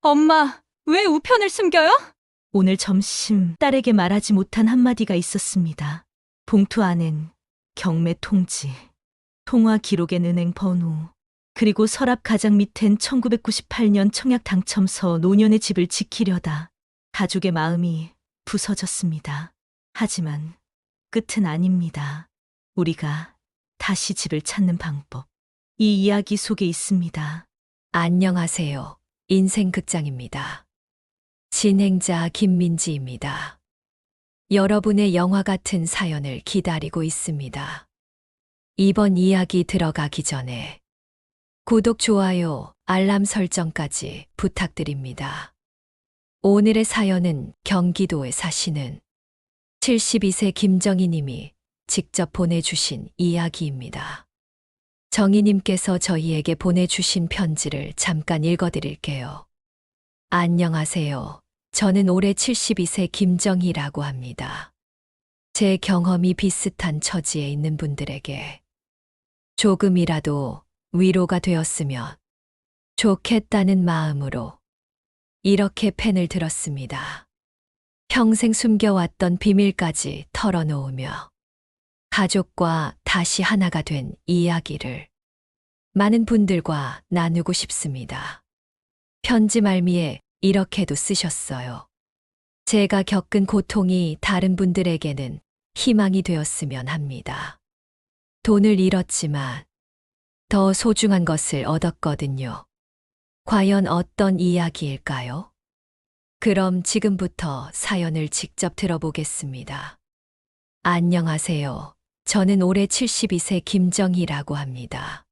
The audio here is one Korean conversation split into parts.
엄마, 왜 우편을 숨겨요? 오늘 점심 딸에게 말하지 못한 한마디가 있었습니다. 봉투 안엔 경매 통지, 통화 기록엔 은행 번호, 그리고 서랍 가장 밑엔 1998년 청약 당첨서 노년의 집을 지키려다 가족의 마음이 부서졌습니다. 하지만 끝은 아닙니다. 우리가 다시 집을 찾는 방법. 이 이야기 속에 있습니다. 안녕하세요. 인생극장입니다. 진행자 김민지입니다. 여러분의 영화 같은 사연을 기다리고 있습니다. 이번 이야기 들어가기 전에 구독, 좋아요, 알람 설정까지 부탁드립니다. 오늘의 사연은 경기도에 사시는 72세 김정희 님이 직접 보내주신 이야기입니다. 정희님께서 저희에게 보내주신 편지를 잠깐 읽어드릴게요. 안녕하세요. 저는 올해 72세 김정희라고 합니다. 제 경험이 비슷한 처지에 있는 분들에게 조금이라도 위로가 되었으면 좋겠다는 마음으로 이렇게 펜을 들었습니다. 평생 숨겨왔던 비밀까지 털어놓으며 가족과 다시 하나가 된 이야기를 많은 분들과 나누고 싶습니다. 편지 말미에 이렇게도 쓰셨어요. 제가 겪은 고통이 다른 분들에게는 희망이 되었으면 합니다. 돈을 잃었지만 더 소중한 것을 얻었거든요. 과연 어떤 이야기일까요? 그럼 지금부터 사연을 직접 들어보겠습니다. 안녕하세요. 저는 올해 72세 김정희라고 합니다.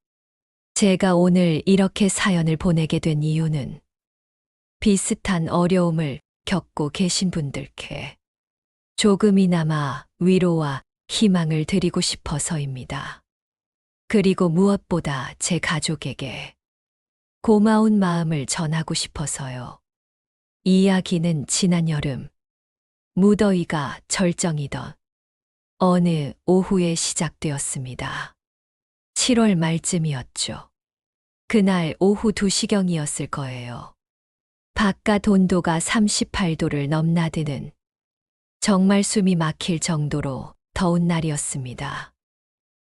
제가 오늘 이렇게 사연을 보내게 된 이유는 비슷한 어려움을 겪고 계신 분들께 조금이나마 위로와 희망을 드리고 싶어서입니다. 그리고 무엇보다 제 가족에게 고마운 마음을 전하고 싶어서요. 이야기는 지난 여름, 무더위가 절정이던 어느 오후에 시작되었습니다. 7월 말쯤이었죠. 그날 오후 2시경이었을 거예요. 바깥 온도가 38도를 넘나드는 정말 숨이 막힐 정도로 더운 날이었습니다.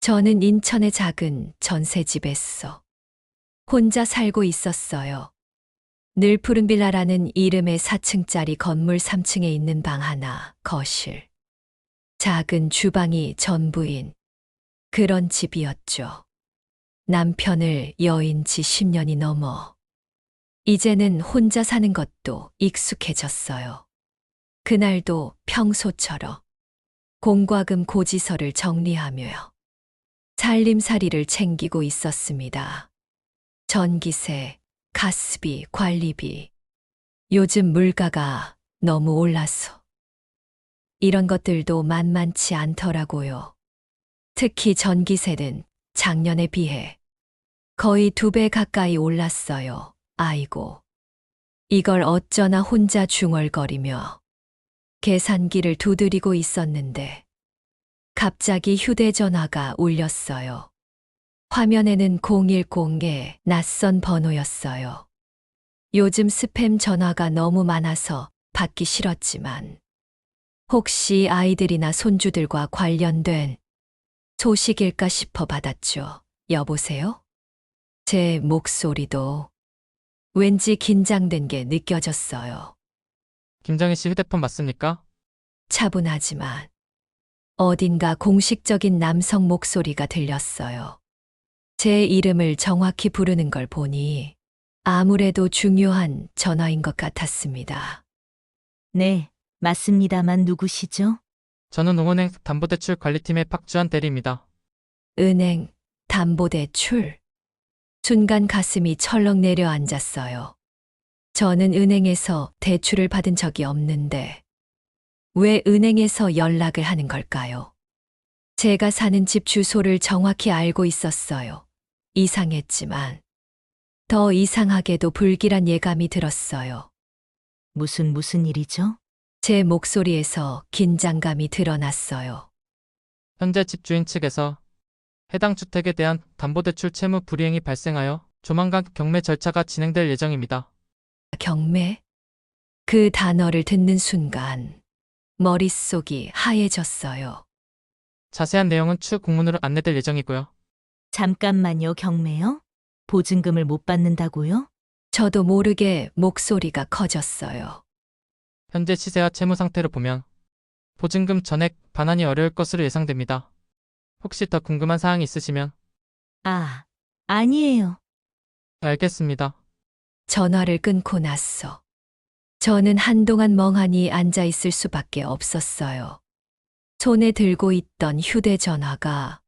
저는 인천의 작은 전셋집에서 혼자 살고 있었어요. 늘 푸른 빌라라는 이름의 4층짜리 건물 3층에 있는 방 하나, 거실, 작은 주방이 전부인 그런 집이었죠. 남편을 여인 지 10년이 넘어 이제는 혼자 사는 것도 익숙해졌어요. 그날도 평소처럼 공과금 고지서를 정리하며 살림살이를 챙기고 있었습니다. 전기세, 가스비, 관리비, 요즘 물가가 너무 올라서 이런 것들도 만만치 않더라고요. 특히 전기세는 작년에 비해 거의 2배 가까이 올랐어요. 아이고, 이걸 어쩌나 혼자 중얼거리며 계산기를 두드리고 있었는데 갑자기 휴대전화가 울렸어요. 화면에는 010의 낯선 번호였어요. 요즘 스팸 전화가 너무 많아서 받기 싫었지만 혹시 아이들이나 손주들과 관련된 소식일까 싶어 받았죠. 여보세요? 제 목소리도 왠지 긴장된 게 느껴졌어요. 김정희 씨 휴대폰 맞습니까? 차분하지만 어딘가 공식적인 남성 목소리가 들렸어요. 제 이름을 정확히 부르는 걸 보니 아무래도 중요한 전화인 것 같았습니다. 네, 맞습니다만 누구시죠? 저는 농은행 담보대출 관리팀의 박주한 대리입니다. 은행, 담보대출. 순간 가슴이 철렁 내려앉았어요. 저는 은행에서 대출을 받은 적이 없는데 왜 은행에서 연락을 하는 걸까요? 제가 사는 집 주소를 정확히 알고 있었어요. 이상했지만 더 이상하게도 불길한 예감이 들었어요. 무슨 일이죠? 제 목소리에서 긴장감이 드러났어요. 현재 집주인 측에서 해당 주택에 대한 담보대출 채무 불이행이 발생하여 조만간 경매 절차가 진행될 예정입니다. 경매? 그 단어를 듣는 순간 머릿속이 하얘졌어요. 자세한 내용은 추 공문으로 안내될 예정이고요. 잠깐만요, 경매요? 보증금을 못 받는다고요? 저도 모르게 목소리가 커졌어요. 현재 시세와 채무 상태를 보면 보증금 전액 반환이 어려울 것으로 예상됩니다. 혹시 더 궁금한 사항이 있으시면 아, 아니에요. 알겠습니다. 전화를 끊고 났어. 저는 한동안 멍하니 앉아 있을 수밖에 없었어요. 손에 들고 있던 휴대전화가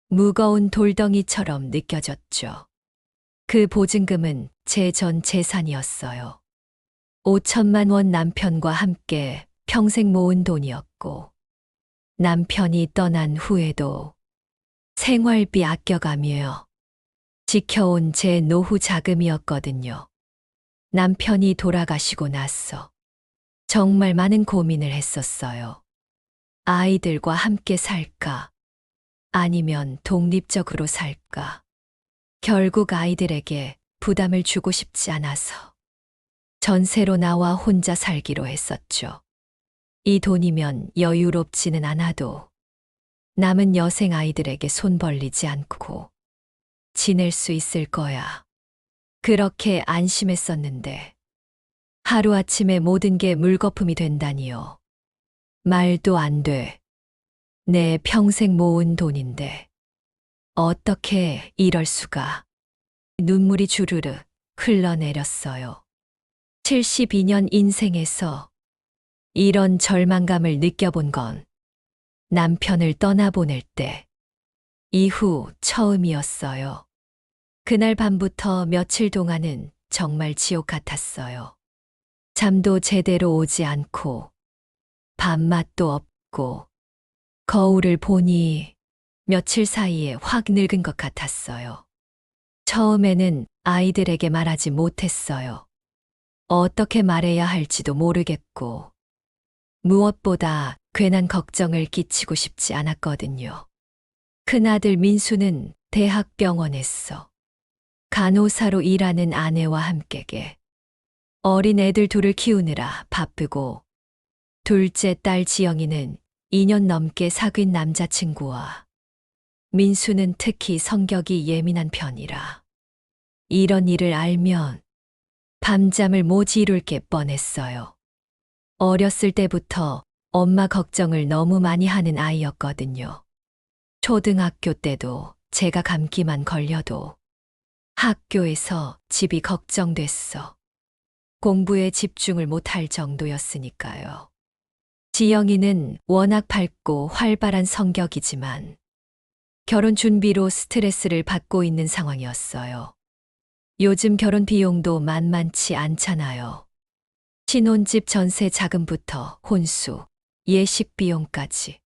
무거운 돌덩이처럼 느껴졌죠. 그 보증금은 제 전 재산이었어요. 5천만 원 남편과 함께 평생 모은 돈이었고, 남편이 떠난 후에도 생활비 아껴가며 지켜온 제 노후 자금이었거든요. 남편이 돌아가시고 나서 정말 많은 고민을 했었어요. 아이들과 함께 살까? 아니면 독립적으로 살까? 결국 아이들에게 부담을 주고 싶지 않아서 전세로 나와 혼자 살기로 했었죠. 이 돈이면 여유롭지는 않아도 남은 여생 아이들에게 손 벌리지 않고 지낼 수 있을 거야. 그렇게 안심했었는데 하루아침에 모든 게 물거품이 된다니요. 말도 안 돼. 내 평생 모은 돈인데 어떻게 이럴 수가. 눈물이 주르르 흘러내렸어요. 72년 인생에서 이런 절망감을 느껴본 건 남편을 떠나보낼 때 이후 처음이었어요. 그날 밤부터 며칠 동안은 정말 지옥 같았어요. 잠도 제대로 오지 않고 밥맛도 없고 거울을 보니 며칠 사이에 확 늙은 것 같았어요. 처음에는 아이들에게 말하지 못했어요. 어떻게 말해야 할지도 모르겠고 무엇보다 괜한 걱정을 끼치고 싶지 않았거든요. 큰아들 민수는 대학병원에서 간호사로 일하는 아내와 함께게 어린 애들 둘을 키우느라 바쁘고 둘째 딸 지영이는 2년 넘게 사귄 남자친구와 민수는 특히 성격이 예민한 편이라 이런 일을 알면 밤잠을 못 이룰 게 뻔했어요. 어렸을 때부터 엄마 걱정을 너무 많이 하는 아이였거든요. 초등학교 때도 제가 감기만 걸려도 학교에서 집이 걱정됐어. 공부에 집중을 못할 정도였으니까요. 지영이는 워낙 밝고 활발한 성격이지만 결혼 준비로 스트레스를 받고 있는 상황이었어요. 요즘 결혼 비용도 만만치 않잖아요. 신혼집 전세 자금부터 혼수, 예식 비용까지.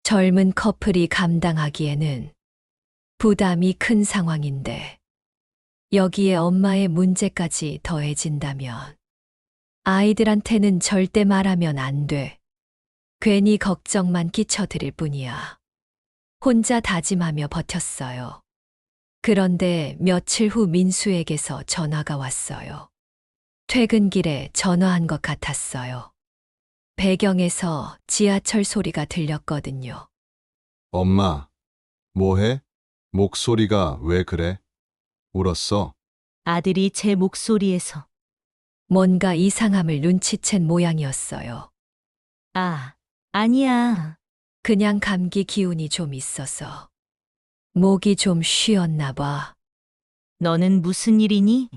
젊은 커플이 감당하기에는 부담이 큰 상황인데 여기에 엄마의 문제까지 더해진다면 아이들한테는 절대 말하면 안 돼. 괜히 걱정만 끼쳐드릴 뿐이야. 혼자 다짐하며 버텼어요. 그런데 며칠 후 민수에게서 전화가 왔어요. 퇴근길에 전화한 것 같았어요. 배경에서 지하철 소리가 들렸거든요. 엄마, 뭐해? 목소리가 왜 그래? 울었어? 아들이 제 목소리에서 뭔가 이상함을 눈치챈 모양이었어요. 아, 아니야. 그냥 감기 기운이 좀 있어서. 목이 좀 쉬었나 봐. 너는 무슨 일이니?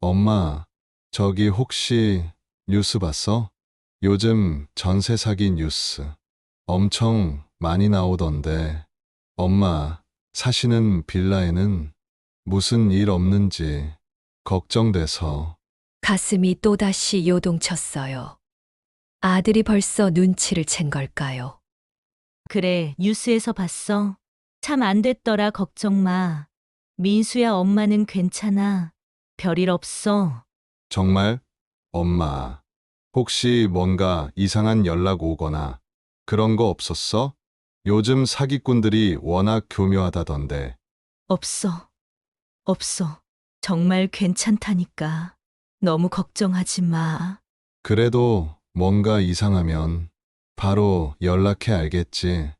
엄마, 저기 혹시 뉴스 봤어? 요즘 전세 사기 뉴스 엄청 많이 나오던데. 엄마, 사시는 빌라에는 무슨 일 없는지 걱정돼서. 가슴이 또다시 요동쳤어요. 아들이 벌써 눈치를 챈 걸까요? 그래, 뉴스에서 봤어. 참 안 됐더라, 걱정 마. 민수야, 엄마는 괜찮아. 별일 없어. 정말? 엄마, 혹시 뭔가 이상한 연락 오거나 그런 거 없었어? 요즘 사기꾼들이 워낙 교묘하다던데. 없어. 없어. 정말 괜찮다니까. 너무 걱정하지 마. 그래도 뭔가 이상하면 바로 연락해 알겠지.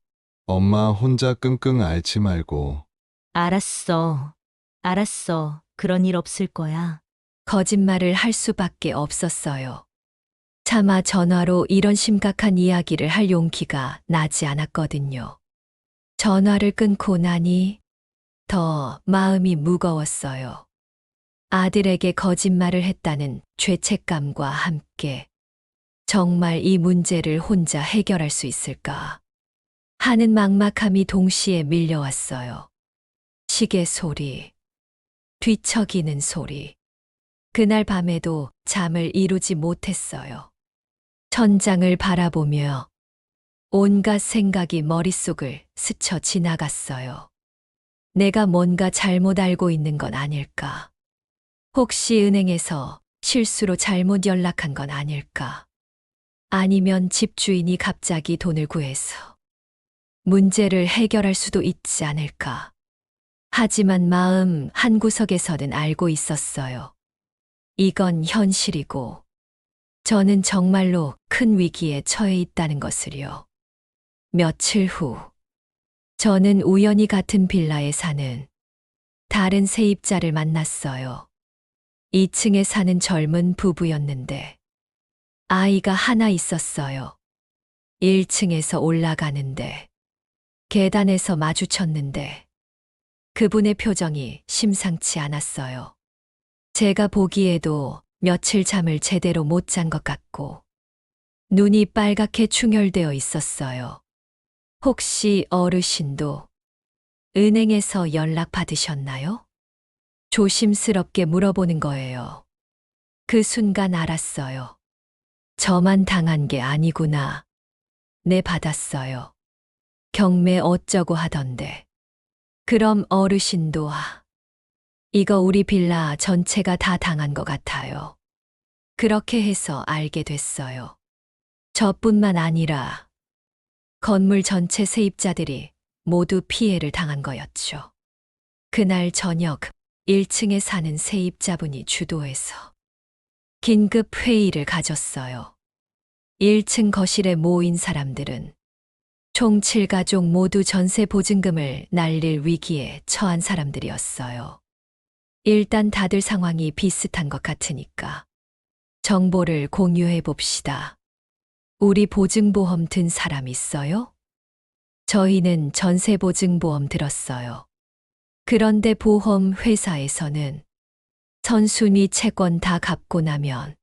엄마 혼자 끙끙 앓지 말고. 알았어. 알았어. 그런 일 없을 거야. 거짓말을 할 수밖에 없었어요. 차마 전화로 이런 심각한 이야기를 할 용기가 나지 않았거든요. 전화를 끊고 나니 더 마음이 무거웠어요. 아들에게 거짓말을 했다는 죄책감과 함께 정말 이 문제를 혼자 해결할 수 있을까 하는 막막함이 동시에 밀려왔어요. 시계 소리, 뒤척이는 소리. 그날 밤에도 잠을 이루지 못했어요. 천장을 바라보며 온갖 생각이 머릿속을 스쳐 지나갔어요. 내가 뭔가 잘못 알고 있는 건 아닐까? 혹시 은행에서 실수로 잘못 연락한 건 아닐까? 아니면 집주인이 갑자기 돈을 구해서 문제를 해결할 수도 있지 않을까? 하지만 마음 한구석에서는 알고 있었어요. 이건 현실이고 저는 정말로 큰 위기에 처해 있다는 것을요. 며칠 후, 저는 우연히 같은 빌라에 사는 다른 세입자를 만났어요. 2층에 사는 젊은 부부였는데 아이가 하나 있었어요. 1층에서 올라가는데 계단에서 마주쳤는데 그분의 표정이 심상치 않았어요. 제가 보기에도 며칠 잠을 제대로 못 잔 것 같고 눈이 빨갛게 충혈되어 있었어요. 혹시 어르신도 은행에서 연락 받으셨나요? 조심스럽게 물어보는 거예요. 그 순간 알았어요. 저만 당한 게 아니구나. 네, 받았어요. 경매 어쩌고 하던데. 그럼 어르신도 이거 우리 빌라 전체가 다 당한 것 같아요. 그렇게 해서 알게 됐어요. 저뿐만 아니라 건물 전체 세입자들이 모두 피해를 당한 거였죠. 그날 저녁 1층에 사는 세입자분이 주도해서 긴급 회의를 가졌어요. 1층 거실에 모인 사람들은 총 7가족 모두 전세 보증금을 날릴 위기에 처한 사람들이었어요. 일단 다들 상황이 비슷한 것 같으니까 정보를 공유해 봅시다. 우리 보증보험 든 사람 있어요? 저희는 전세보증보험 들었어요. 그런데 보험 회사에서는 선순위 채권 다 갚고 나면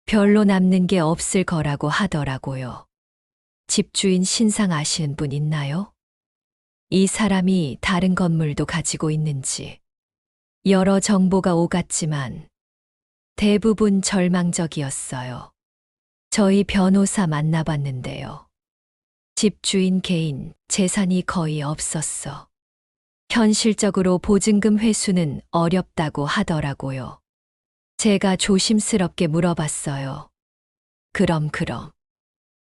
별로 남는 게 없을 거라고 하더라고요. 집주인 신상 아시는 분 있나요? 이 사람이 다른 건물도 가지고 있는지 여러 정보가 오갔지만 대부분 절망적이었어요. 저희 변호사 만나봤는데요. 집주인 개인 재산이 거의 없었어. 현실적으로 보증금 회수는 어렵다고 하더라고요. 제가 조심스럽게 물어봤어요. 그럼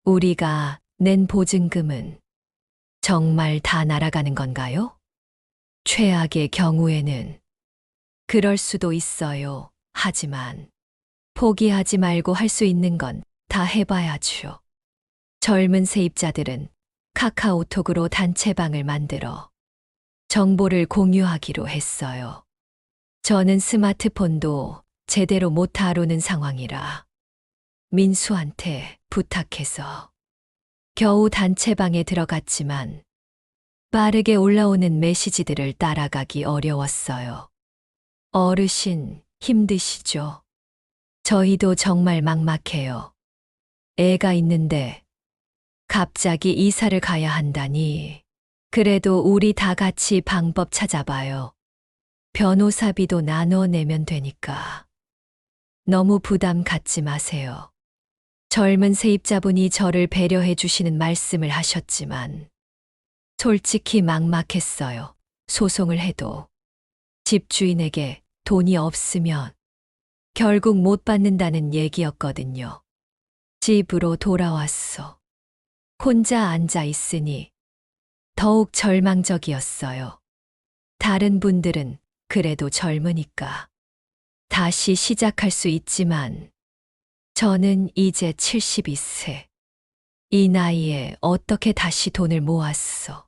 우리가 낸 보증금은 정말 다 날아가는 건가요? 최악의 경우에는 그럴 수도 있어요. 하지만 포기하지 말고 할 수 있는 건 다 해봐야죠. 젊은 세입자들은 카카오톡으로 단체방을 만들어 정보를 공유하기로 했어요. 저는 스마트폰도 제대로 못 다루는 상황이라 민수한테 부탁해서 겨우 단체방에 들어갔지만 빠르게 올라오는 메시지들을 따라가기 어려웠어요. 어르신, 힘드시죠? 저희도 정말 막막해요. 애가 있는데 갑자기 이사를 가야 한다니. 그래도 우리 다 같이 방법 찾아봐요. 변호사비도 나눠 내면 되니까. 너무 부담 갖지 마세요. 젊은 세입자분이 저를 배려해 주시는 말씀을 하셨지만 솔직히 막막했어요. 소송을 해도 집주인에게 돈이 없으면 결국 못 받는다는 얘기였거든요. 집으로 돌아왔어. 혼자 앉아 있으니 더욱 절망적이었어요. 다른 분들은 그래도 젊으니까 다시 시작할 수 있지만 저는 이제 72세. 이 나이에 어떻게 다시 돈을 모았어?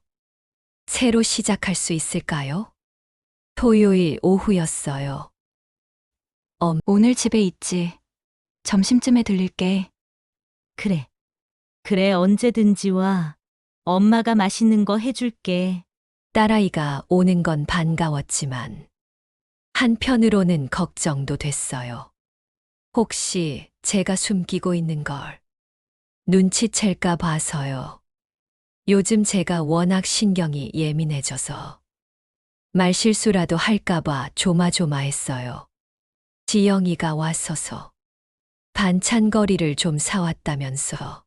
새로 시작할 수 있을까요? 토요일 오후였어요. 오늘 집에 있지. 점심쯤에 들릴게. 그래. 그래, 언제든지 와. 엄마가 맛있는 거 해줄게. 딸아이가 오는 건 반가웠지만 한편으로는 걱정도 됐어요. 혹시 제가 숨기고 있는 걸 눈치챌까 봐서요. 요즘 제가 워낙 신경이 예민해져서 말실수라도 할까봐 조마조마했어요. 지영이가 왔어서 반찬거리를 좀 사왔다면서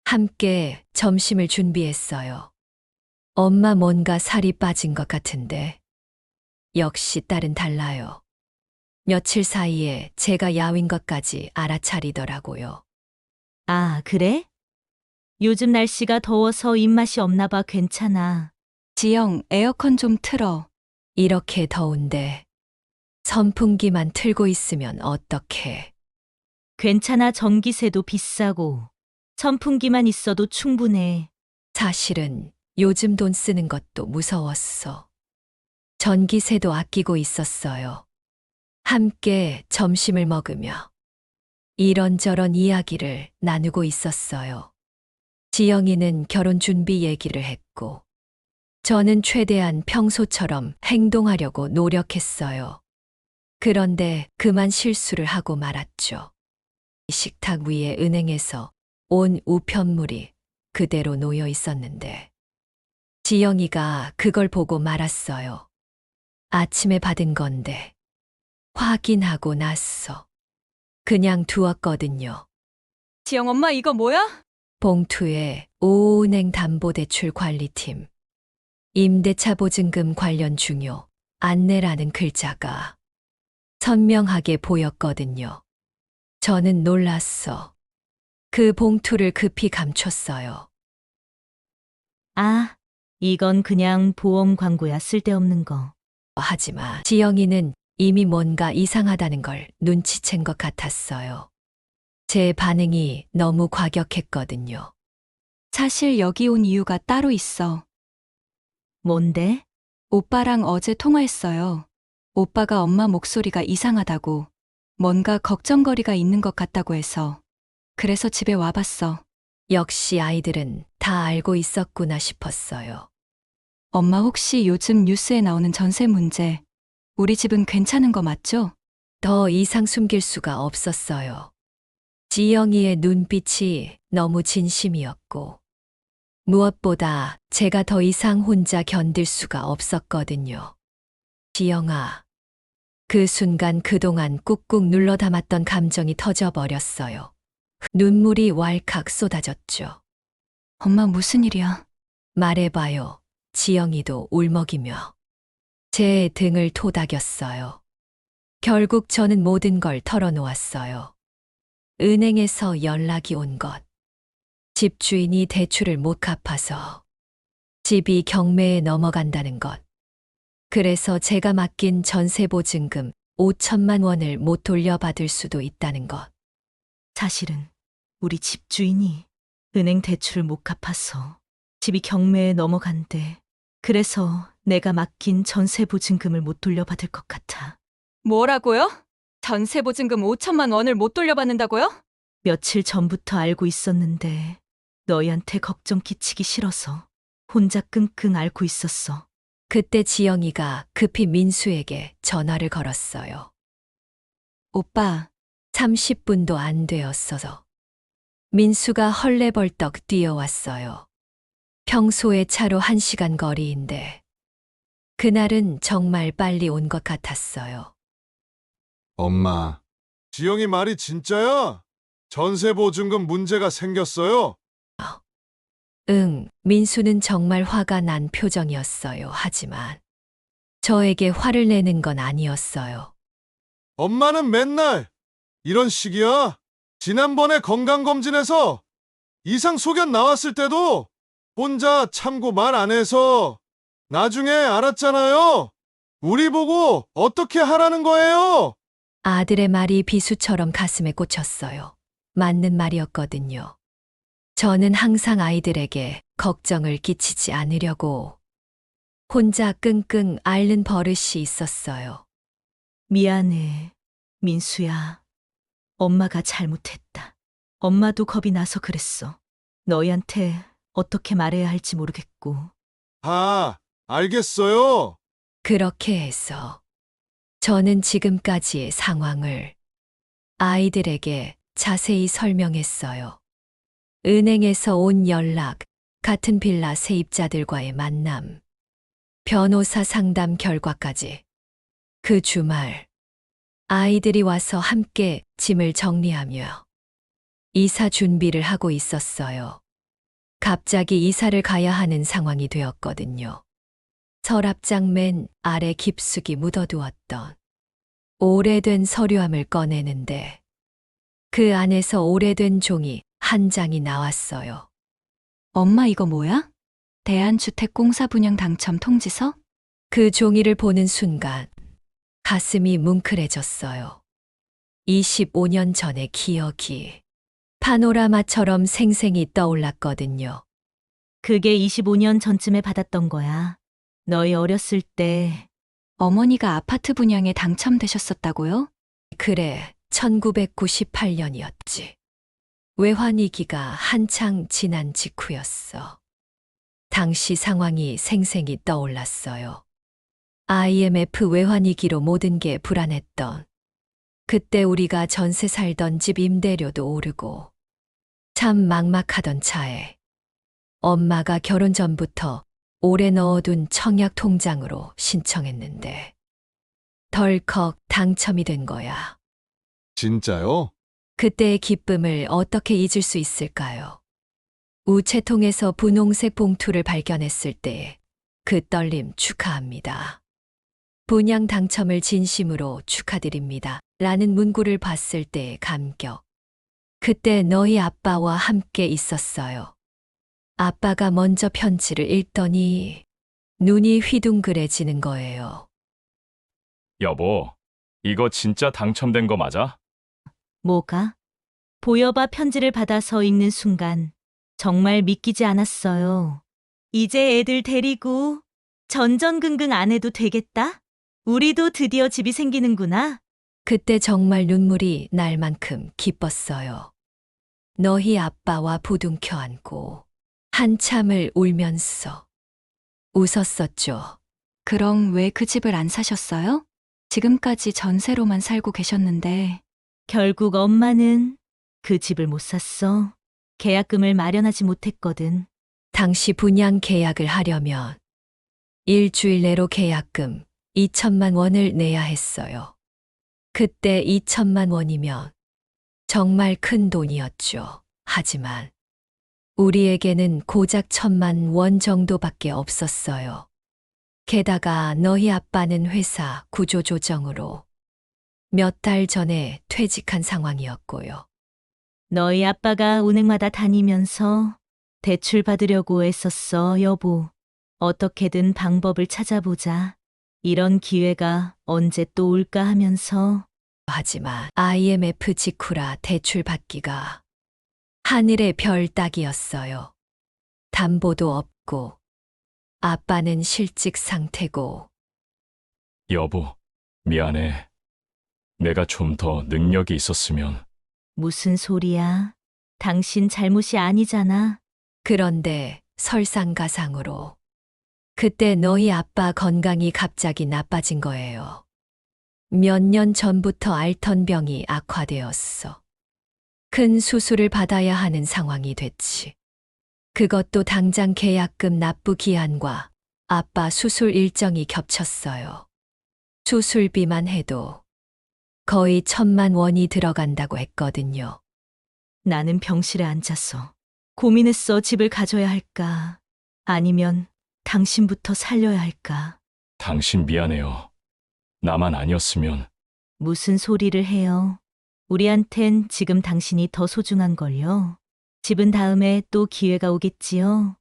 함께 점심을 준비했어요. 엄마 뭔가 살이 빠진 것 같은데 역시 딸은 달라요. 며칠 사이에 제가 야윈 것까지 알아차리더라고요. 아, 그래? 요즘 날씨가 더워서 입맛이 없나 봐. 괜찮아. 지영, 에어컨 좀 틀어. 이렇게 더운데 선풍기만 틀고 있으면 어떡해. 괜찮아. 전기세도 비싸고. 선풍기만 있어도 충분해. 사실은 요즘 돈 쓰는 것도 무서웠어. 전기세도 아끼고 있었어요. 함께 점심을 먹으며 이런저런 이야기를 나누고 있었어요. 지영이는 결혼 준비 얘기를 했고, 저는 최대한 평소처럼 행동하려고 노력했어요. 그런데 그만 실수를 하고 말았죠. 식탁 위에 은행에서 온 우편물이 그대로 놓여 있었는데, 지영이가 그걸 보고 말았어요. 아침에 받은 건데, 확인하고 났어. 그냥 두었거든요. 지영 엄마 이거 뭐야? 봉투에 오은행 담보대출 관리팀, 임대차 보증금 관련 중요, 안내라는 글자가 선명하게 보였거든요. 저는 놀랐어. 그 봉투를 급히 감췄어요. 아, 이건 그냥 보험 광고야. 쓸데없는 거. 하지만 지영이는 이미 뭔가 이상하다는 걸 눈치챈 것 같았어요. 제 반응이 너무 과격했거든요. 사실 여기 온 이유가 따로 있어. 뭔데? 오빠랑 어제 통화했어요. 오빠가 엄마 목소리가 이상하다고, 뭔가 걱정거리가 있는 것 같다고 해서. 그래서 집에 와봤어. 역시 아이들은 다 알고 있었구나 싶었어요. 엄마 혹시 요즘 뉴스에 나오는 전세 문제, 우리 집은 괜찮은 거 맞죠? 더 이상 숨길 수가 없었어요. 지영이의 눈빛이 너무 진심이었고, 무엇보다 제가 더 이상 혼자 견딜 수가 없었거든요. 지영아, 그 순간 그동안 꾹꾹 눌러 담았던 감정이 터져버렸어요. 눈물이 왈칵 쏟아졌죠. 엄마 무슨 일이야? 말해봐요. 지영이도 울먹이며 제 등을 토닥였어요. 결국 저는 모든 걸 털어놓았어요. 은행에서 연락이 온 것. 집주인이 대출을 못 갚아서 집이 경매에 넘어간다는 것. 그래서 제가 맡긴 전세보증금 5천만 원을 못 돌려받을 수도 있다는 것. 사실은 우리 집주인이 은행 대출 못 갚아서 집이 경매에 넘어간대. 그래서 내가 맡긴 전세 보증금을 못 돌려받을 것 같아. 뭐라고요? 전세 보증금 5천만 원을 못 돌려받는다고요? 며칠 전부터 알고 있었는데 너희한테 걱정 끼치기 싫어서 혼자 끙끙 앓고 있었어. 그때 지영이가 급히 민수에게 전화를 걸었어요. 오빠, 30분도 안 되었어서 민수가 헐레벌떡 뛰어왔어요. 평소의 차로 1시간 거리인데 그날은 정말 빨리 온 것 같았어요. 엄마, 지영이 말이 진짜야? 전세 보증금 문제가 생겼어요? 응, 민수는 정말 화가 난 표정이었어요. 하지만 저에게 화를 내는 건 아니었어요. 엄마는 맨날 이런 식이야. 지난번에 건강검진에서 이상 소견 나왔을 때도 혼자 참고 말 안 해서 나중에 알았잖아요. 우리 보고 어떻게 하라는 거예요? 아들의 말이 비수처럼 가슴에 꽂혔어요. 맞는 말이었거든요. 저는 항상 아이들에게 걱정을 끼치지 않으려고 혼자 끙끙 앓는 버릇이 있었어요. 미안해, 민수야. 엄마가 잘못했다. 엄마도 겁이 나서 그랬어. 너희한테 어떻게 말해야 할지 모르겠고. 알겠어요. 그렇게 해서 저는 지금까지의 상황을 아이들에게 자세히 설명했어요. 은행에서 온 연락, 같은 빌라 세입자들과의 만남, 변호사 상담 결과까지. 그 주말, 아이들이 와서 함께 짐을 정리하며 이사 준비를 하고 있었어요. 갑자기 이사를 가야 하는 상황이 되었거든요. 서랍장 맨 아래 깊숙이 묻어두었던 오래된 서류함을 꺼내는데 그 안에서 오래된 종이 한 장이 나왔어요. 엄마 이거 뭐야? 대한주택공사 분양 당첨 통지서? 그 종이를 보는 순간 가슴이 뭉클해졌어요. 25년 전의 기억이 파노라마처럼 생생히 떠올랐거든요. 그게 25년 전쯤에 받았던 거야. 너희 어렸을 때. 어머니가 아파트 분양에 당첨되셨었다고요? 그래, 1998년이었지. 외환위기가 한창 지난 직후였어. 당시 상황이 생생히 떠올랐어요. IMF 외환위기로 모든 게 불안했던 그때 우리가 전세 살던 집 임대료도 오르고 참 막막하던 차에 엄마가 결혼 전부터 오래 넣어둔 청약 통장으로 신청했는데 덜컥 당첨이 된 거야. 진짜요? 그때의 기쁨을 어떻게 잊을 수 있을까요? 우체통에서 분홍색 봉투를 발견했을 때 그 떨림 축하합니다. 분양 당첨을 진심으로 축하드립니다. 라는 문구를 봤을 때의 감격. 그때 너희 아빠와 함께 있었어요. 아빠가 먼저 편지를 읽더니 눈이 휘둥그레지는 거예요. 여보, 이거 진짜 당첨된 거 맞아? 뭐가? 보여봐. 편지를 받아서 읽는 순간 정말 믿기지 않았어요. 이제 애들 데리고 전전긍긍 안 해도 되겠다? 우리도 드디어 집이 생기는구나. 그때 정말 눈물이 날 만큼 기뻤어요. 너희 아빠와 부둥켜 안고 한참을 울면서 웃었었죠. 그럼 왜 그 집을 안 사셨어요? 지금까지 전세로만 살고 계셨는데. 결국 엄마는 그 집을 못 샀어. 계약금을 마련하지 못했거든. 당시 분양 계약을 하려면 일주일 내로 계약금 2천만 원을 내야 했어요. 그때 2천만 원이면 정말 큰 돈이었죠. 하지만 우리에게는 고작 1천만 원 정도밖에 없었어요. 게다가 너희 아빠는 회사 구조조정으로 몇 달 전에 퇴직한 상황이었고요. 너희 아빠가 은행마다 다니면서 대출 받으려고 했었어, 여보. 어떻게든 방법을 찾아보자. 이런 기회가 언제 또 올까 하면서. 하지만 IMF 직후라 대출 받기가 하늘의 별 따기였어요. 담보도 없고 아빠는 실직 상태고. 여보, 미안해. 내가 좀 더 능력이 있었으면. 무슨 소리야? 당신 잘못이 아니잖아. 그런데 설상가상으로 그때 너희 아빠 건강이 갑자기 나빠진 거예요. 몇 년 전부터 앓던 병이 악화되었어. 큰 수술을 받아야 하는 상황이 됐지. 그것도 당장 계약금 납부 기한과 아빠 수술 일정이 겹쳤어요. 수술비만 해도 거의 1천만 원이 들어간다고 했거든요. 나는 병실에 앉아서 고민했어. 집을 가져야 할까? 아니면 당신부터 살려야 할까? 당신 미안해요. 나만 아니었으면. 무슨 소리를 해요? 우리한텐 지금 당신이 더 소중한걸요. 집은 다음에 또 기회가 오겠지요.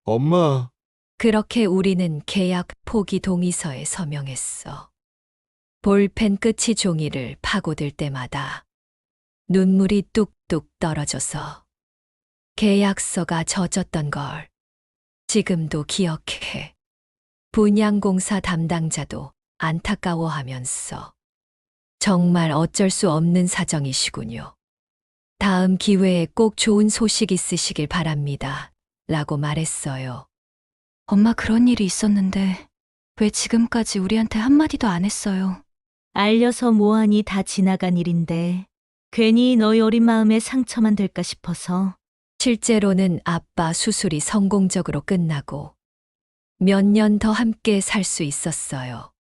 엄마, 그렇게 우리는 계약 포기 동의서에 서명했어. 볼펜 끝이 종이를 파고들 때마다 눈물이 뚝뚝 떨어져서 계약서가 젖었던 걸 지금도 기억해. 분양공사 담당자도 안타까워하면서 정말 어쩔 수 없는 사정이시군요. 다음 기회에 꼭 좋은 소식 있으시길 바랍니다. 라고 말했어요. 엄마 그런 일이 있었는데 왜 지금까지 우리한테 한마디도 안 했어요? 알려서 뭐하니 다 지나간 일인데 괜히 너희 어린 마음에 상처만 될까 싶어서. 실제로는 아빠 수술이 성공적으로 끝나고 몇 년 더 함께 살 수 있었어요.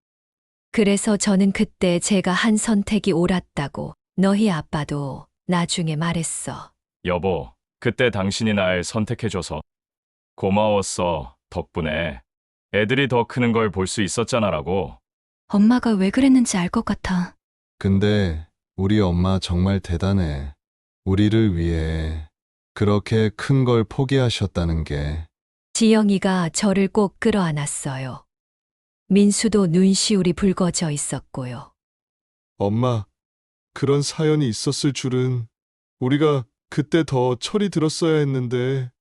그래서 저는 그때 제가 한 선택이 옳았다고 너희 아빠도 나중에 말했어. 여보, 그때 당신이 날 선택해줘서 고마웠어. 덕분에 애들이 더 크는 걸 볼 수 있었잖아라고. 엄마가 왜 그랬는지 알 것 같아. 근데 우리 엄마 정말 대단해. 우리를 위해 그렇게 큰 걸 포기하셨다는 게. 지영이가 저를 꼭 끌어안았어요. 민수도 눈시울이 붉어져 있었고요. 엄마, 그런 사연이 있었을 줄은 우리가 그때 더 철이 들었어야 했는데.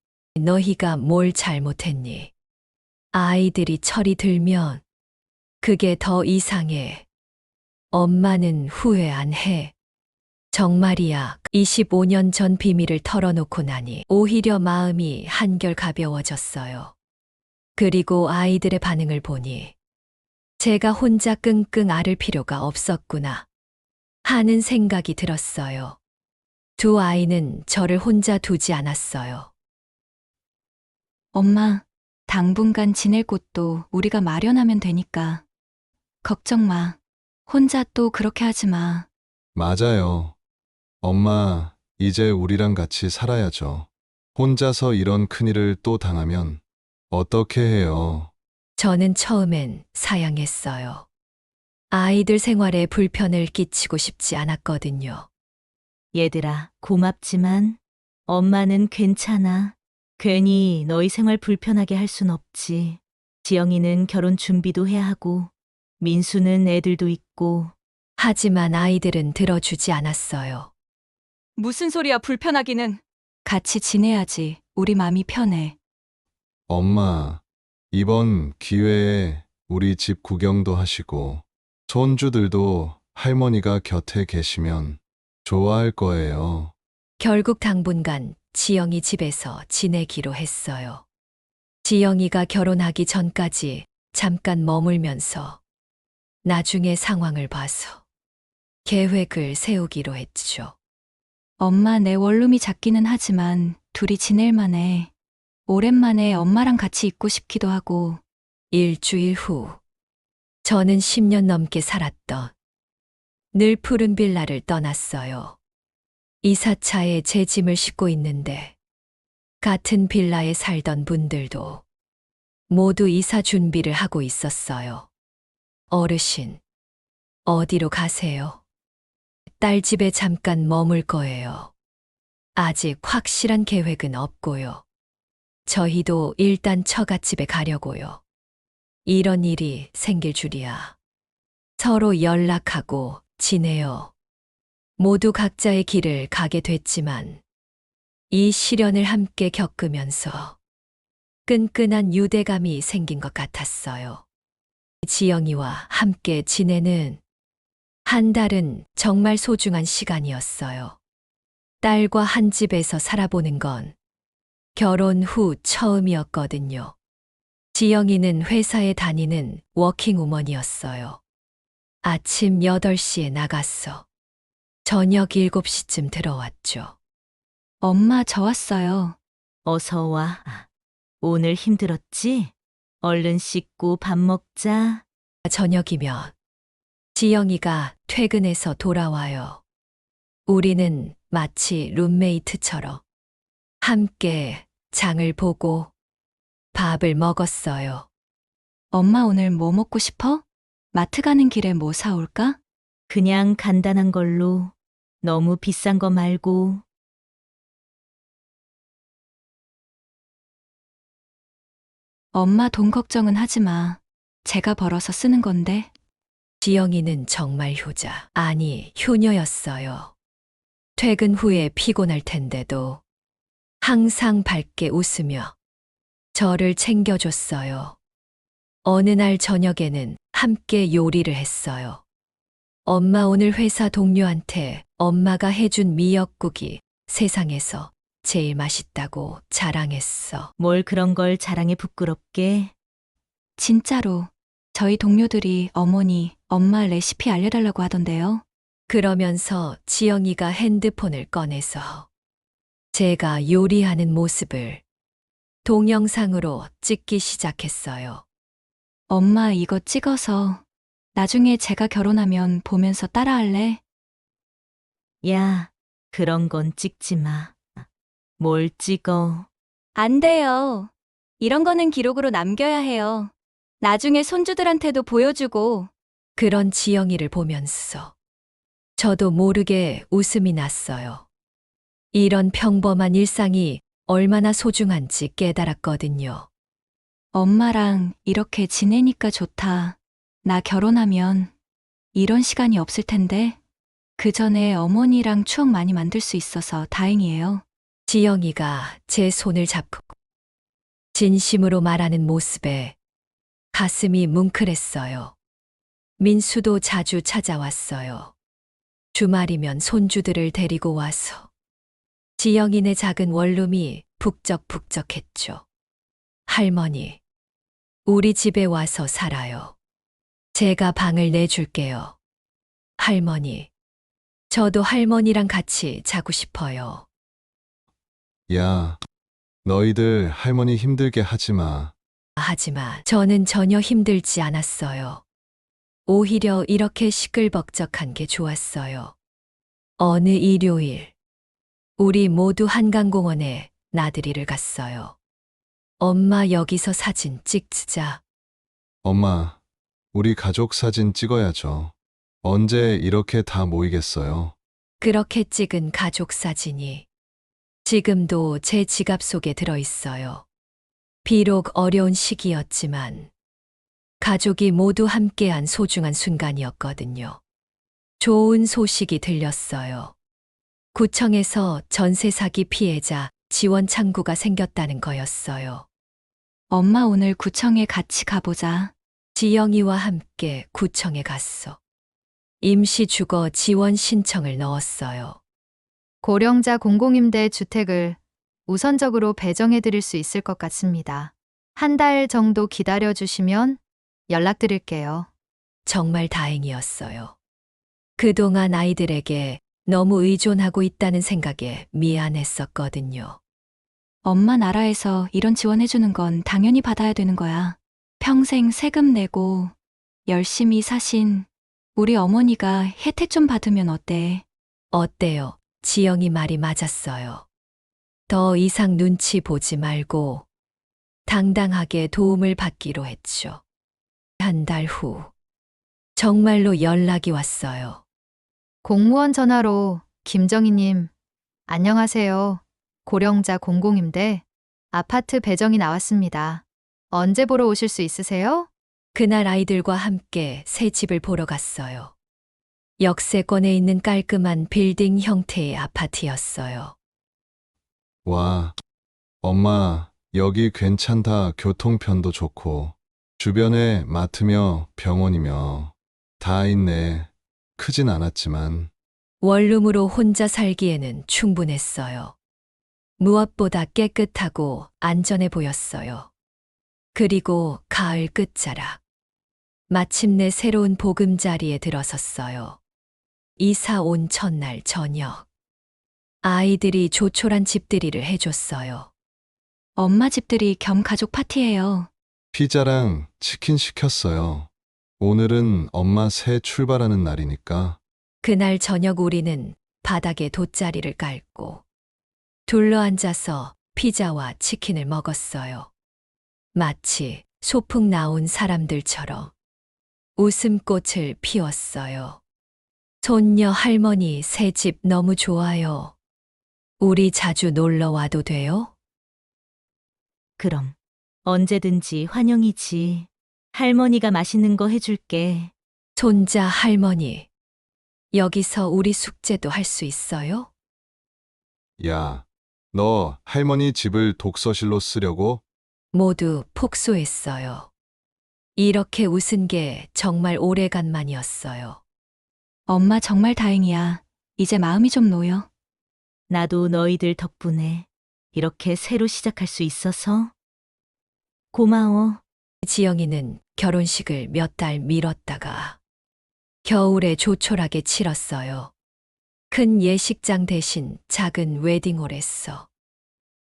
너희가 뭘 잘못했니? 아이들이 철이 들면 그게 더 이상해. 엄마는 후회 안 해. 정말이야. 25년 전 비밀을 털어놓고 나니 오히려 마음이 한결 가벼워졌어요. 그리고 아이들의 반응을 보니 제가 혼자 끙끙 앓을 필요가 없었구나 하는 생각이 들었어요. 두 아이는 저를 혼자 두지 않았어요. 엄마, 당분간 지낼 곳도 우리가 마련하면 되니까. 걱정 마. 혼자 또 그렇게 하지 마. 맞아요. 엄마, 이제 우리랑 같이 살아야죠. 혼자서 이런 큰일을 또 당하면 어떻게 해요? 저는 처음엔 사양했어요. 아이들 생활에 불편을 끼치고 싶지 않았거든요. 얘들아, 고맙지만 엄마는 괜찮아. 괜히 너희 생활 불편하게 할 순 없지. 지영이는 결혼 준비도 해야 하고 민수는 애들도 있고. 하지만 아이들은 들어주지 않았어요. 무슨 소리야 불편하기는. 같이 지내야지. 우리 맘이 편해. 엄마, 이번 기회에 우리 집 구경도 하시고 손주들도 할머니가 곁에 계시면 좋아할 거예요. 결국 당분간 지영이 집에서 지내기로 했어요. 지영이가 결혼하기 전까지 잠깐 머물면서 나중에 상황을 봐서 계획을 세우기로 했죠. 엄마 내 원룸이 작기는 하지만 둘이 지낼 만해. 오랜만에 엄마랑 같이 있고 싶기도 하고. 일주일 후, 저는 10년 넘게 살았던 늘 푸른 빌라를 떠났어요. 이사차에 제 짐을 싣고 있는데 같은 빌라에 살던 분들도 모두 이사 준비를 하고 있었어요. 어르신, 어디로 가세요? 딸 집에 잠깐 머물 거예요. 아직 확실한 계획은 없고요. 저희도 일단 처갓집에 가려고요. 이런 일이 생길 줄이야. 서로 연락하고 지내요. 모두 각자의 길을 가게 됐지만 이 시련을 함께 겪으면서 끈끈한 유대감이 생긴 것 같았어요. 지영이와 함께 지내는 한 달은 정말 소중한 시간이었어요. 딸과 한 집에서 살아보는 건 결혼 후 처음이었거든요. 지영이는 회사에 다니는 워킹우먼이었어요. 아침 8시에 나갔어. 저녁 7시쯤 들어왔죠. 엄마 저 왔어요. 어서 와. 오늘 힘들었지? 얼른 씻고 밥 먹자. 저녁이면 지영이가 퇴근해서 돌아와요. 우리는 마치 룸메이트처럼 함께 장을 보고 밥을 먹었어요. 엄마 오늘 뭐 먹고 싶어? 마트 가는 길에 뭐 사올까? 그냥 간단한 걸로. 너무 비싼 거 말고. 엄마 돈 걱정은 하지 마. 제가 벌어서 쓰는 건데. 지영이는 정말 효자, 아니, 효녀였어요. 퇴근 후에 피곤할 텐데도 항상 밝게 웃으며 저를 챙겨줬어요. 어느 날 저녁에는 함께 요리를 했어요. 엄마 오늘 회사 동료한테 엄마가 해준 미역국이 세상에서 제일 맛있다고 자랑했어. 뭘 그런 걸 자랑해 부끄럽게. 진짜로 저희 동료들이 어머니, 엄마 레시피 알려달라고 하던데요. 그러면서 지영이가 핸드폰을 꺼내서 제가 요리하는 모습을 동영상으로 찍기 시작했어요. 엄마 이거 찍어서 나중에 제가 결혼하면 보면서 따라할래? 야, 그런 건 찍지 마. 뭘 찍어? 안 돼요. 이런 거는 기록으로 남겨야 해요. 나중에 손주들한테도 보여주고. 그런 지영이를 보면서 저도 모르게 웃음이 났어요. 이런 평범한 일상이 얼마나 소중한지 깨달았거든요. 엄마랑 이렇게 지내니까 좋다. 나 결혼하면 이런 시간이 없을 텐데. 그 전에 어머니랑 추억 많이 만들 수 있어서 다행이에요. 지영이가 제 손을 잡고 진심으로 말하는 모습에 가슴이 뭉클했어요. 민수도 자주 찾아왔어요. 주말이면 손주들을 데리고 와서 지영이네 작은 원룸이 북적북적했죠. 할머니, 우리 집에 와서 살아요. 제가 방을 내줄게요. 할머니, 저도 할머니랑 같이 자고 싶어요. 야, 너희들 할머니 힘들게 하지 마. 하지만 저는 전혀 힘들지 않았어요. 오히려 이렇게 시끌벅적한 게 좋았어요. 어느 일요일, 우리 모두 한강공원에 나들이를 갔어요. 엄마 여기서 사진 찍자. 엄마, 우리 가족 사진 찍어야죠. 언제 이렇게 다 모이겠어요? 그렇게 찍은 가족 사진이 지금도 제 지갑 속에 들어있어요. 비록 어려운 시기였지만 가족이 모두 함께한 소중한 순간이었거든요. 좋은 소식이 들렸어요. 구청에서 전세 사기 피해자 지원 창구가 생겼다는 거였어요. 엄마 오늘 구청에 같이 가보자. 지영이와 함께 구청에 갔어. 임시 주거 지원 신청을 넣었어요. 고령자 공공임대 주택을 우선적으로 배정해 드릴 수 있을 것 같습니다. 한 달 정도 기다려 주시면 연락드릴게요. 정말 다행이었어요. 그동안 아이들에게 너무 의존하고 있다는 생각에 미안했었거든요. 엄마 나라에서 이런 지원해주는 건 당연히 받아야 되는 거야. 평생 세금 내고 열심히 사신 우리 어머니가 혜택 좀 받으면 어때? 어때요? 지영이 말이 맞았어요. 더 이상 눈치 보지 말고 당당하게 도움을 받기로 했죠. 한 달 후, 정말로 연락이 왔어요. 공무원 전화로 김정희님, 안녕하세요. 고령자 공공임대 아파트 배정이 나왔습니다. 언제 보러 오실 수 있으세요? 그날 아이들과 함께 새 집을 보러 갔어요. 역세권에 있는 깔끔한 빌딩 형태의 아파트였어요. 와, 엄마, 여기 괜찮다. 교통편도 좋고, 주변에 마트며 병원이며 다 있네. 크진 않았지만. 원룸으로 혼자 살기에는 충분했어요. 무엇보다 깨끗하고 안전해 보였어요. 그리고 가을 끝자락. 마침내 새로운 보금자리에 들어섰어요. 이사 온 첫날 저녁. 아이들이 조촐한 집들이를 해줬어요. 엄마 집들이 겸 가족 파티예요. 피자랑 치킨 시켰어요. 오늘은 엄마 새 출발하는 날이니까. 그날 저녁 우리는 바닥에 돗자리를 깔고 둘러앉아서 피자와 치킨을 먹었어요. 마치 소풍 나온 사람들처럼 웃음꽃을 피웠어요. 손녀 할머니 새 집 너무 좋아요. 우리 자주 놀러 와도 돼요? 그럼 언제든지 환영이지. 할머니가 맛있는 거 해줄게. 손자 할머니, 여기서 우리 숙제도 할 수 있어요? 야, 너 할머니 집을 독서실로 쓰려고? 모두 폭소했어요. 이렇게 웃은 게 정말 오래간만이었어요. 엄마 정말 다행이야. 이제 마음이 좀 놓여. 나도 너희들 덕분에 이렇게 새로 시작할 수 있어서 고마워. 지영이는 결혼식을 몇 달 미뤘다가 겨울에 조촐하게 치렀어요. 큰 예식장 대신 작은 웨딩홀 했어.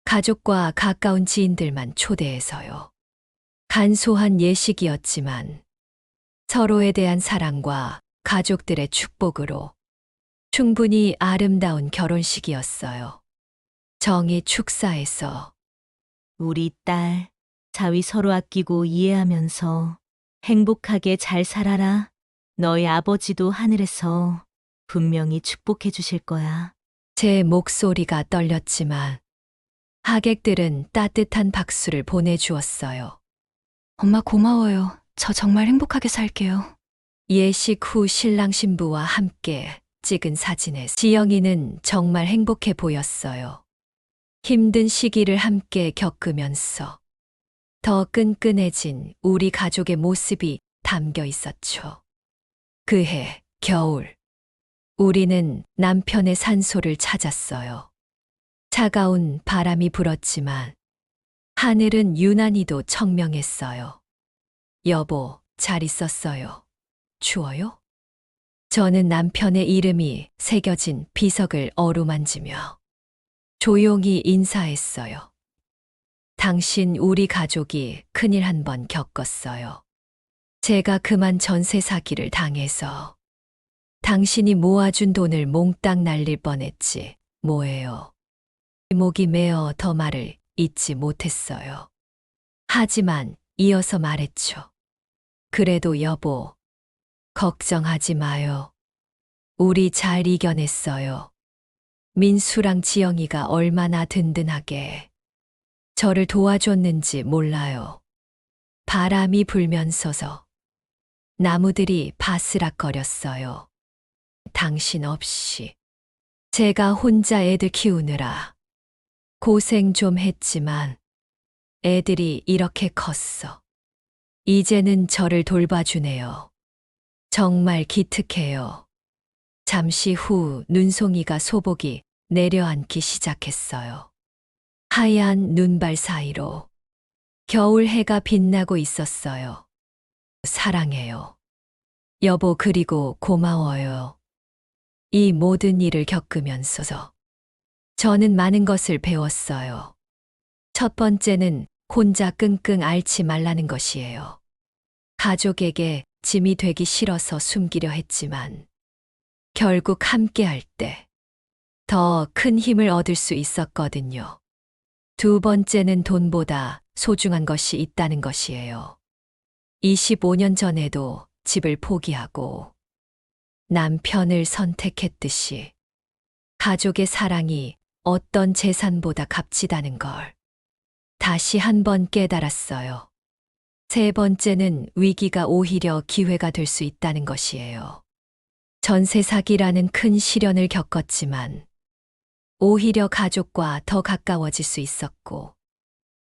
가족과 가까운 지인들만 초대해서요. 간소한 예식이었지만 서로에 대한 사랑과 가족들의 축복으로 충분히 아름다운 결혼식이었어요. 정이 축사해서 우리 딸, 자위 서로 아끼고 이해하면서 행복하게 잘 살아라. 너희 아버지도 하늘에서 분명히 축복해 주실 거야. 제 목소리가 떨렸지만 하객들은 따뜻한 박수를 보내주었어요. 엄마 고마워요. 저 정말 행복하게 살게요. 예식 후 신랑 신부와 함께 찍은 사진에 지영이는 정말 행복해 보였어요. 힘든 시기를 함께 겪으면서 더 끈끈해진 우리 가족의 모습이 담겨 있었죠. 그해 겨울, 우리는 남편의 산소를 찾았어요. 차가운 바람이 불었지만 하늘은 유난히도 청명했어요. 여보, 잘 있었어요. 추워요? 저는 남편의 이름이 새겨진 비석을 어루만지며 조용히 인사했어요. 당신 우리 가족이 큰일 한 번 겪었어요. 제가 그만 전세 사기를 당해서 당신이 모아준 돈을 몽땅 날릴 뻔했지 뭐예요. 목이 메어 더 말을 잇지 못했어요. 하지만 이어서 말했죠. 그래도 여보, 걱정하지 마요. 우리 잘 이겨냈어요. 민수랑 지영이가 얼마나 든든하게 저를 도와줬는지 몰라요. 바람이 불면서서 나무들이 바스락거렸어요. 당신 없이 제가 혼자 애들 키우느라 고생 좀 했지만 애들이 이렇게 컸어. 이제는 저를 돌봐주네요. 정말 기특해요. 잠시 후 눈송이가 소복이 내려앉기 시작했어요. 하얀 눈발 사이로 겨울 해가 빛나고 있었어요. 사랑해요. 여보, 그리고 고마워요. 이 모든 일을 겪으면서 저는 많은 것을 배웠어요. 첫 번째는 혼자 끙끙 앓지 말라는 것이에요. 가족에게 짐이 되기 싫어서 숨기려 했지만 결국 함께 할 때 더 큰 힘을 얻을 수 있었거든요. 두 번째는 돈보다 소중한 것이 있다는 것이에요. 25년 전에도 집을 포기하고 남편을 선택했듯이 가족의 사랑이 어떤 재산보다 값지다는 걸 다시 한번 깨달았어요. 세 번째는 위기가 오히려 기회가 될 수 있다는 것이에요. 전세 사기라는 큰 시련을 겪었지만 오히려 가족과 더 가까워질 수 있었고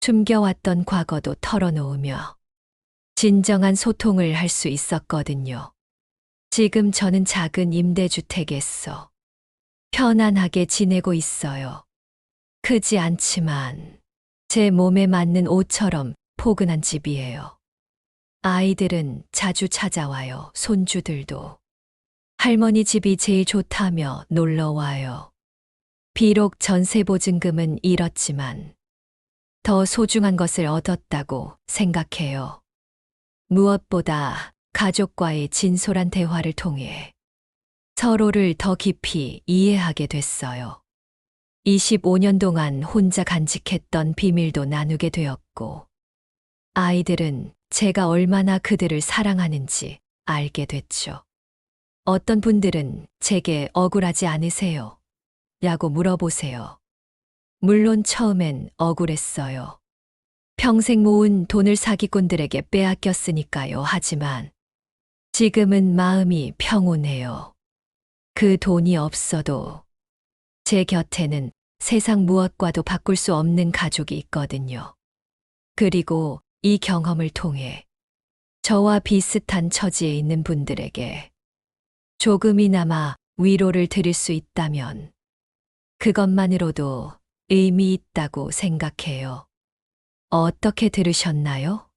숨겨왔던 과거도 털어놓으며 진정한 소통을 할 수 있었거든요. 지금 저는 작은 임대주택에서 편안하게 지내고 있어요. 크지 않지만 제 몸에 맞는 옷처럼 포근한 집이에요. 아이들은 자주 찾아와요. 손주들도. 할머니 집이 제일 좋다며 놀러 와요. 비록 전세 보증금은 잃었지만 더 소중한 것을 얻었다고 생각해요. 무엇보다 가족과의 진솔한 대화를 통해 서로를 더 깊이 이해하게 됐어요. 25년 동안 혼자 간직했던 비밀도 나누게 되었고, 아이들은 제가 얼마나 그들을 사랑하는지 알게 됐죠. 어떤 분들은 제게 억울하지 않으세요? 라고 물어보세요. 물론 처음엔 억울했어요. 평생 모은 돈을 사기꾼들에게 빼앗겼으니까요. 하지만 지금은 마음이 평온해요. 그 돈이 없어도 제 곁에는 세상 무엇과도 바꿀 수 없는 가족이 있거든요. 그리고 이 경험을 통해 저와 비슷한 처지에 있는 분들에게 조금이나마 위로를 드릴 수 있다면 그것만으로도 의미 있다고 생각해요. 어떻게 들으셨나요?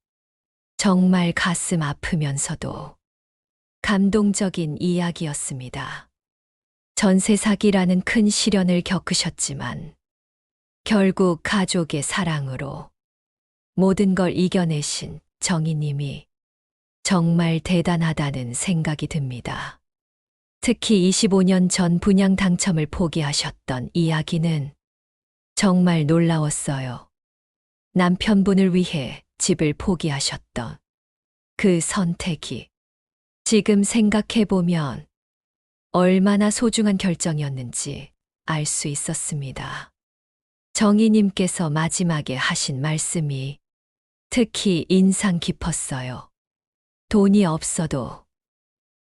정말 가슴 아프면서도 감동적인 이야기였습니다. 전세 사기라는 큰 시련을 겪으셨지만 결국 가족의 사랑으로 모든 걸 이겨내신 정희님이 정말 대단하다는 생각이 듭니다. 특히 25년 전 분양 당첨을 포기하셨던 이야기는 정말 놀라웠어요. 남편분을 위해 집을 포기하셨던 그 선택이 지금 생각해보면 얼마나 소중한 결정이었는지 알 수 있었습니다. 정희님께서 마지막에 하신 말씀이 특히 인상 깊었어요. 돈이 없어도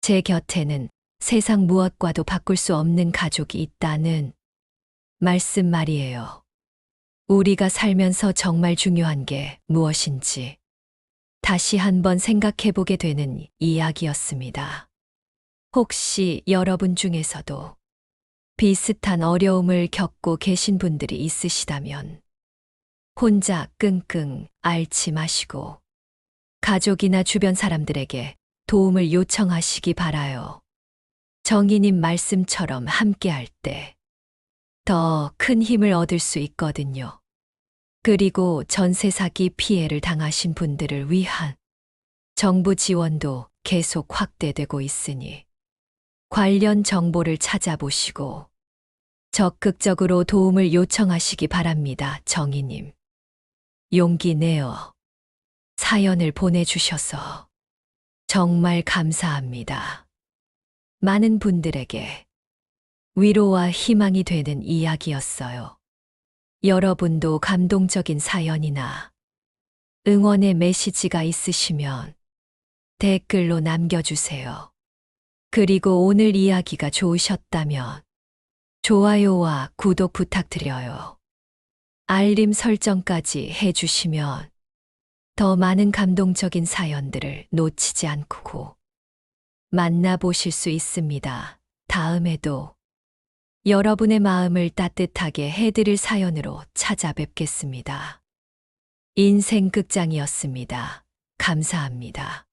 제 곁에는 세상 무엇과도 바꿀 수 없는 가족이 있다는 말씀 말이에요. 우리가 살면서 정말 중요한 게 무엇인지 다시 한번 생각해보게 되는 이야기였습니다. 혹시 여러분 중에서도 비슷한 어려움을 겪고 계신 분들이 있으시다면 혼자 끙끙 앓지 마시고 가족이나 주변 사람들에게 도움을 요청하시기 바라요. 정희님 말씀처럼 함께할 때 더 큰 힘을 얻을 수 있거든요. 그리고 전세 사기 피해를 당하신 분들을 위한 정부 지원도 계속 확대되고 있으니 관련 정보를 찾아보시고 적극적으로 도움을 요청하시기 바랍니다. 정희님. 용기 내어 사연을 보내주셔서 정말 감사합니다. 많은 분들에게 위로와 희망이 되는 이야기였어요. 여러분도 감동적인 사연이나 응원의 메시지가 있으시면 댓글로 남겨주세요. 그리고 오늘 이야기가 좋으셨다면 좋아요와 구독 부탁드려요. 알림 설정까지 해주시면 더 많은 감동적인 사연들을 놓치지 않고 만나보실 수 있습니다. 다음에도 여러분의 마음을 따뜻하게 해드릴 사연으로 찾아뵙겠습니다. 인생 극장이었습니다. 감사합니다.